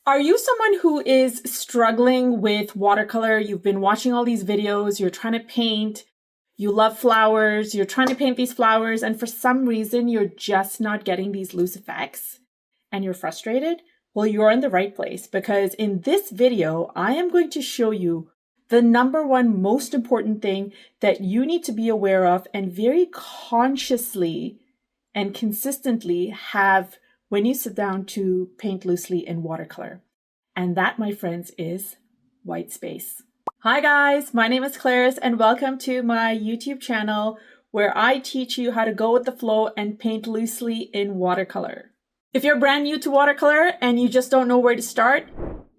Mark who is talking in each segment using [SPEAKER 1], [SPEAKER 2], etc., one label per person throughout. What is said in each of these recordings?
[SPEAKER 1] Are you someone who is struggling with watercolor? You've been watching all these videos, you're trying to paint, you love flowers, you're trying to paint these flowers, and for some reason you're just not getting these loose effects and you're frustrated? Well, you're in the right place, because in this video, I am going to show you the number one most important thing that you need to be aware of and very consciously and consistently have when you sit down to paint loosely in watercolor. And that, my friends, is white space. Hi guys, my name is Clarice and welcome to my YouTube channel where I teach you how to go with the flow and paint loosely in watercolor. If you're brand new to watercolor and you just don't know where to start,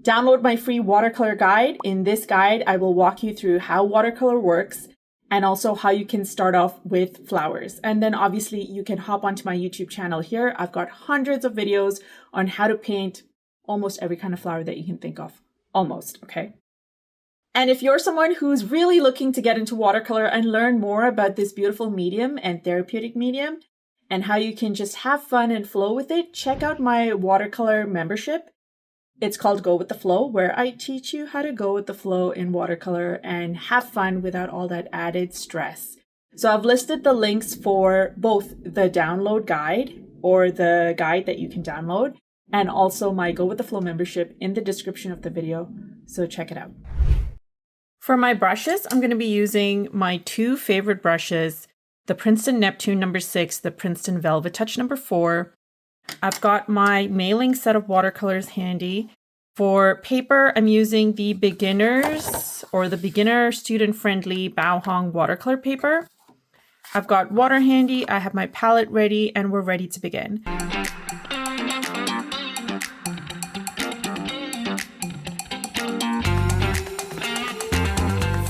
[SPEAKER 1] download my free watercolor guide. In this guide, I will walk you through how watercolor works and also how you can start off with flowers. And then obviously you can hop onto my YouTube channel here. I've got hundreds of videos on how to paint almost every kind of flower that you can think of. Almost, okay? And if you're someone who's really looking to get into watercolor and learn more about this beautiful medium and therapeutic medium and how you can just have fun and flow with it, check out my watercolor membership. It's called Go With The Flow, where I teach you how to go with the flow in watercolor and have fun without all that added stress. So I've listed the links for both the download guide or the guide that you can download and also my Go With The Flow membership in the description of the video. So check it out. For my brushes, I'm going to be using my two favorite brushes, the Princeton Neptune number 6, the Princeton Velvetouch number 4. I've got my mailing set of watercolors handy. For paper, I'm using the beginners or the beginner student friendly Baohong watercolor paper. I've got water handy, I have my palette ready, and we're ready to begin.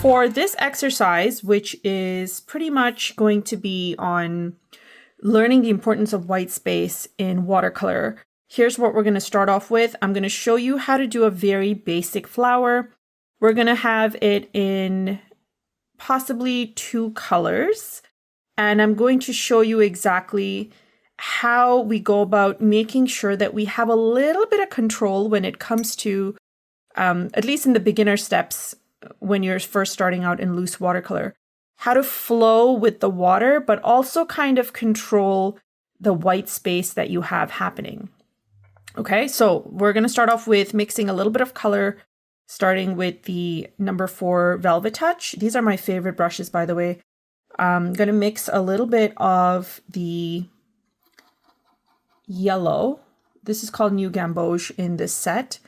[SPEAKER 1] For this exercise, which is pretty much going to be on learning the importance of white space in watercolor, here's what we're going to start off with. I'm going to show you how to do a very basic flower. We're going to have it in possibly 2 colors. And I'm going to show you exactly how we go about making sure that we have a little bit of control when it comes to, at least in the beginner steps, when you're first starting out in loose watercolor, how to flow with the water, but also kind of control the white space that you have happening. Okay, so we're going to start off with mixing a little bit of color, starting with the number 4 Velvetouch. These are my favorite brushes, by the way. I'm going to mix a little bit of the yellow. This is called New Gamboge in this set.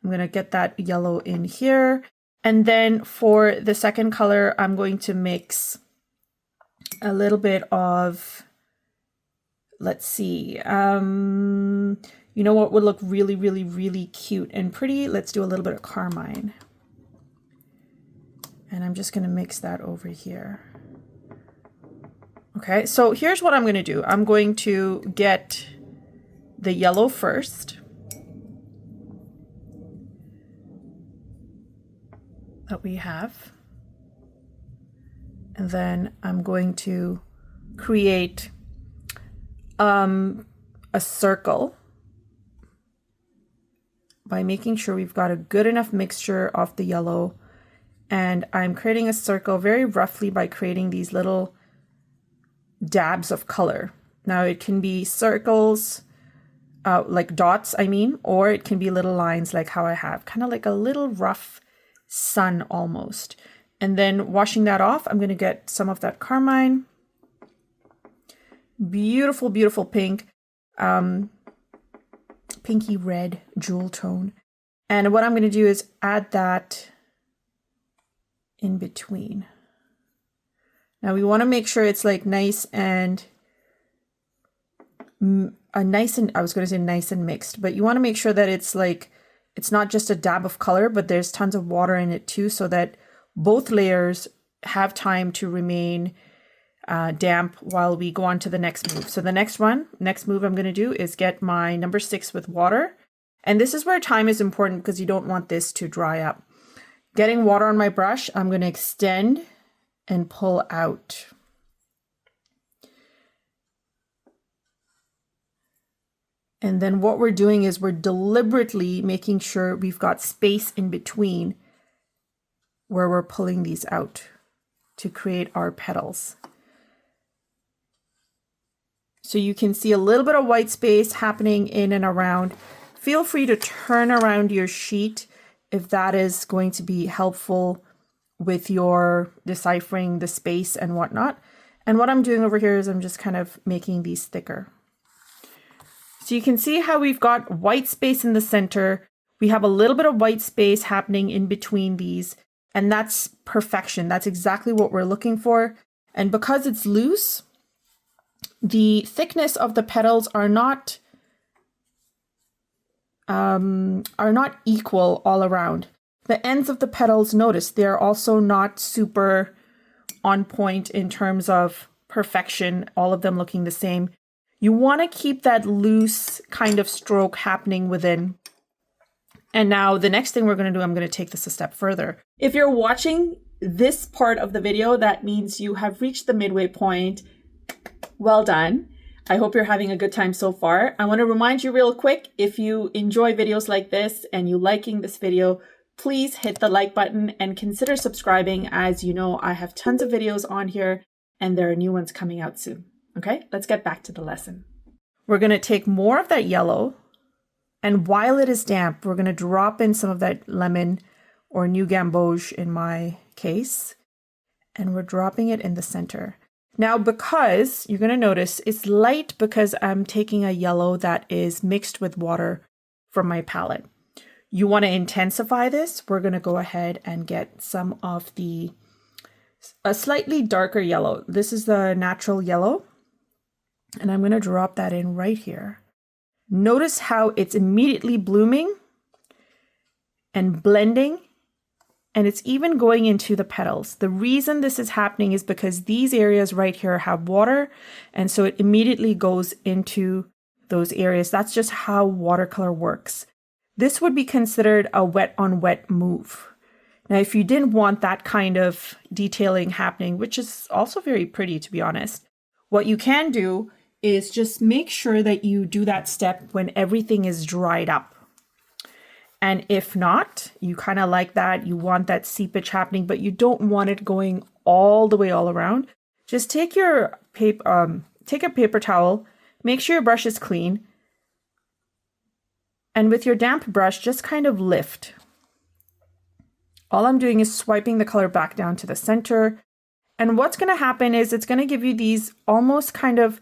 [SPEAKER 1] I'm going to get that yellow in here. And then for the second color, I'm going to mix a little bit of, let's see, you know what would look really, really, really cute and pretty? Let's do a little bit of carmine. And I'm just going to mix that over here. Okay, so here's what I'm going to do. I'm going to get the yellow first. That we have. And then I'm going to create a circle by making sure we've got a good enough mixture of the yellow. And I'm creating a circle very roughly by creating these little dabs of color. Now it can be circles, like dots, I mean, or it can be little lines like how I have, kind of like a little rough sun almost. And then washing that off, I'm going to get some of that carmine. Beautiful, beautiful pink, pinky red jewel tone. And what I'm going to do is add that in between. Now we want to make sure it's like nice and I was going to say nice and mixed, but you want to make sure that it's like, it's not just a dab of color, but there's tons of water in it too, so that both layers have time to remain damp while we go on to the next move. So the next move I'm going to do is get my number 6 with water. And this is where time is important because you don't want this to dry up. Getting water on my brush, I'm going to extend and pull out. And then what we're doing is we're deliberately making sure we've got space in between where we're pulling these out to create our petals. So you can see a little bit of white space happening in and around. Feel free to turn around your sheet if that is going to be helpful with your deciphering the space and whatnot. And what I'm doing over here is I'm just kind of making these thicker. So you can see how we've got white space in the center. We have a little bit of white space happening in between these, and that's perfection. That's exactly what we're looking for. And because it's loose, the thickness of the petals are not equal all around. The ends of the petals, notice, they're also not super on point in terms of perfection, all of them looking the same. You want to keep that loose kind of stroke happening within. And now the next thing we're going to do, I'm going to take this a step further. If you're watching this part of the video, that means you have reached the midway point. Well done. I hope you're having a good time so far. I want to remind you real quick, if you enjoy videos like this and you liking this video, please hit the like button and consider subscribing. As you know, I have tons of videos on here and there are new ones coming out soon. Okay, let's get back to the lesson. We're going to take more of that yellow, and while it is damp, we're going to drop in some of that lemon or new gamboge in my case, and we're dropping it in the center. Now, because you're going to notice it's light because I'm taking a yellow that is mixed with water from my palette. You want to intensify this. We're going to go ahead and get some of a slightly darker yellow. This is the natural yellow. And I'm going to drop that in right here. Notice how it's immediately blooming and blending, and it's even going into the petals. The reason this is happening is because these areas right here have water, and so it immediately goes into those areas. That's just how watercolor works. This would be considered a wet on wet move. Now, if you didn't want that kind of detailing happening, which is also very pretty, to be honest, what you can do is just make sure that you do that step when everything is dried up. And if not, you kind of like that, you want that seepage happening, but you don't want it going all the way all around. Just take your take a paper towel, make sure your brush is clean, and with your damp brush, just kind of lift. All I'm doing is swiping the color back down to the center. And what's going to happen is it's going to give you these almost kind of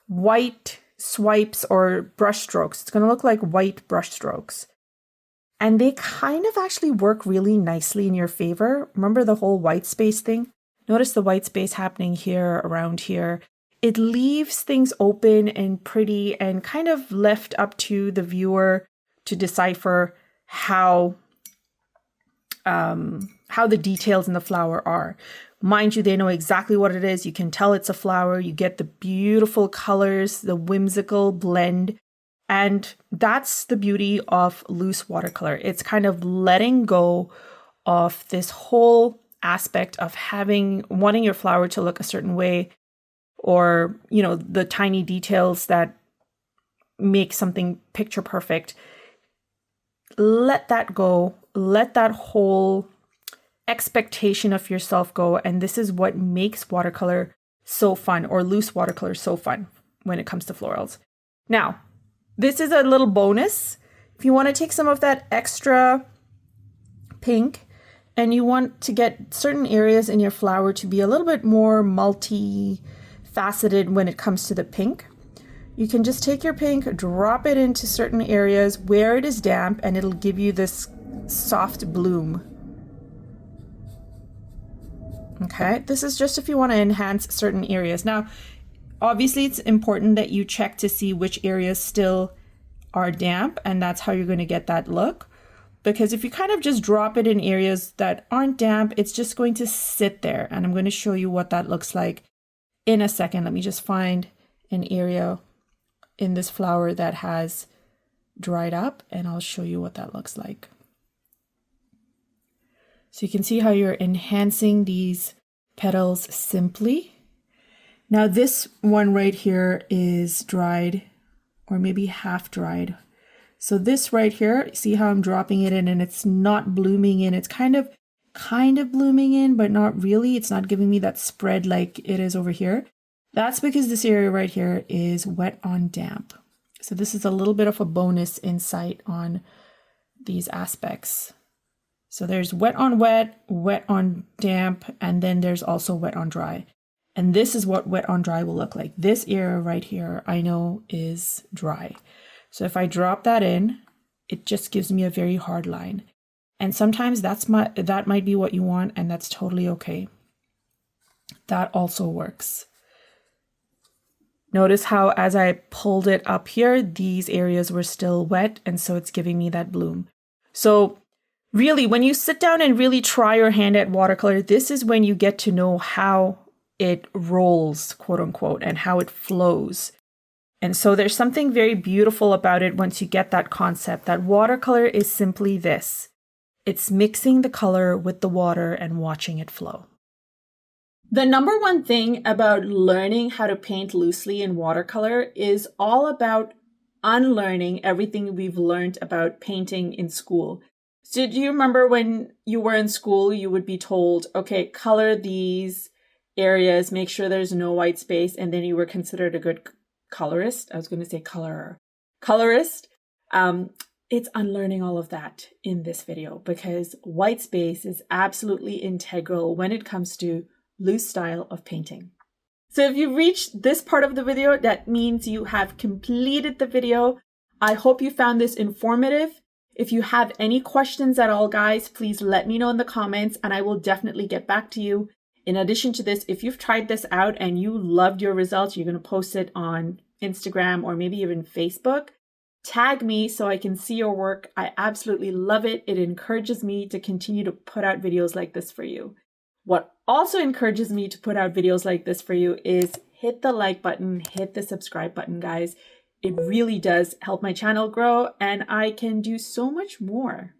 [SPEAKER 1] white swipes or brush strokes. It's going to look like white brush strokes. And they kind of actually work really nicely in your favor. Remember the whole white space thing? Notice the white space happening here, around here. It leaves things open and pretty and kind of left up to the viewer to decipher how the details in the flower are. Mind you, they know exactly what it is. You can tell it's a flower. You get the beautiful colors, the whimsical blend. And that's the beauty of loose watercolor. It's kind of letting go of this whole aspect of wanting your flower to look a certain way, or, you know, the tiny details that make something picture perfect. Let that go. Let that whole expectation of yourself go. And this is what makes watercolor so fun, or loose watercolor so fun when it comes to florals. Now, this is a little bonus. If you want to take some of that extra pink and you want to get certain areas in your flower to be a little bit more multi-faceted when it comes to the pink, you can just take your pink, drop it into certain areas where it is damp, and it'll give you this soft bloom. Okay, this is just if you want to enhance certain areas. Now, obviously, it's important that you check to see which areas still are damp, and that's how you're going to get that look. Because if you kind of just drop it in areas that aren't damp, it's just going to sit there. And I'm going to show you what that looks like in a second. Let me just find an area in this flower that has dried up, and I'll show you what that looks like. So you can see how you're enhancing these petals simply. Now this one right here is dried or maybe half dried. So this right here, see how I'm dropping it in and it's not blooming in. It's kind of blooming in, but not really. It's not giving me that spread like it is over here. That's because this area right here is wet on damp. So this is a little bit of a bonus insight on these aspects. So there's wet on damp, and then there's also wet on dry. And this is what wet on dry will look like. This area right here, I know is dry. So if I drop that in, it just gives me a very hard line. And sometimes that might be what you want, and that's totally okay. That also works. Notice how as I pulled it up here, these areas were still wet, and so it's giving me that bloom. So really, when you sit down and really try your hand at watercolor, this is when you get to know how it rolls, quote unquote, and how it flows. And so there's something very beautiful about it once you get that concept that watercolor is simply this. It's mixing the color with the water and watching it flow. The number one thing about learning how to paint loosely in watercolor is all about unlearning everything we've learned about painting in school. So do you remember when you were in school, you would be told, okay, color these areas, make sure there's no white space, and then you were considered a good colorist. I was going to say colorer. Colorist. It's unlearning all of that in this video because white space is absolutely integral when it comes to loose style of painting. So if you reached this part of the video, that means you have completed the video. I hope you found this informative. If you have any questions at all, guys, please let me know in the comments and I will definitely get back to you. In addition to this, if you've tried this out and you loved your results, you're going to post it on Instagram or maybe even Facebook. Tag me so I can see your work. I absolutely love it. It encourages me to continue to put out videos like this for you. What also encourages me to put out videos like this for you is hit the like button, hit the subscribe button, guys. It really does help my channel grow and I can do so much more.